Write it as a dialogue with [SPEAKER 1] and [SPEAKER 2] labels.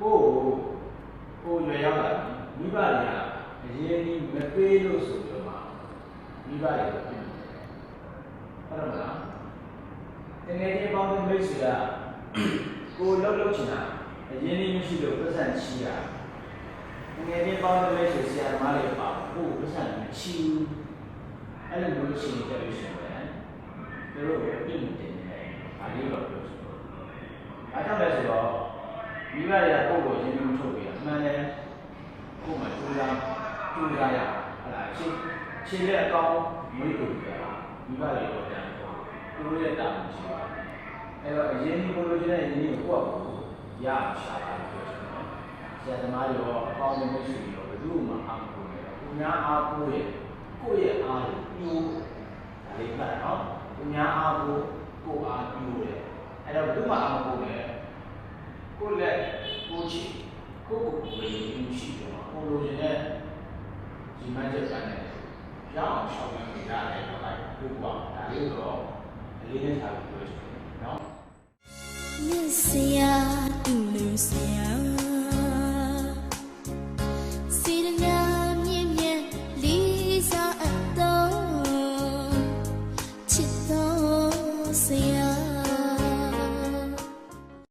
[SPEAKER 1] ကိုရွယ်ရောက်လာမိဘတွေကအရင်ကြီးမပေးလို့ဆိုပြီးတော့မှမိဘတွေကပြင်တယ်ဟုတ်တယ်မလားတကယ်ကြီးပေါင်းတဲ့မိတ်ဆွေကကိုလှုပ်ချင်တာအရင်ကြီးမရှိလို့ပတ်စံချီတာတကယ်ကြီးပေါင်းတဲ့မိတ်ဆွေဆရာသမားတွေပါကိုပတ်စံမချီဘူးအဲ့လိုမျိုးရှိနေတယ်လို့ဆိုရင်သူတို့ကိုပြင်တယ်ဒါလေးတော့ပြောဆိုအားကြောင့်လဲဆိုတော့မိဘတွေကကိုယ့်ကိုရင်းနှီးထုတ်ပြီးအမှန်တည်းကိုယ်မှကြိုးစားရဟုတ်လားရှင်းတဲ့အကောင်းမွေးလို့ပြတာမိဘတွေတော့ပြန်တော့သူတို့ရဲ့တာဝန်ရှိပါအဲ့တော့အရင်ဒီကိုလိုချင်တဲ့ရင်းနှီးကိုကိုယ့်ကိုရအောင်ရှာပါလို့ပြောချင်တယ်ဆရာသမားတွေရောအကောင်းဆုံးမရှိပြီးတော့ဘယ်သူမှအားမကိုးဘူးသူများအားကိုးရဲ့ကိုယ့်ရဲ့အားကိုပြိုးဒါလေးမှတ်နော်သူများအားကိုယ့်အားပြိုးတယ်အဲ့တော့ဘယ်သူမှအားမကိုးနဲ့ကိုယ့်လက်ကိုချီကိုယ်ကိုယ်ကိုရှိတယ်ကိုလိုချင်တဲ့ဒီမှတ်ချက်ပိုင်းနဲ့ရအောင်ရှောင်နေရတယ်တော့ကိုကဒါလေးတော့အလေးနဲ့ထားပြီးပြောချင်တယ်နော်
[SPEAKER 2] Miss ya, tu lu ya.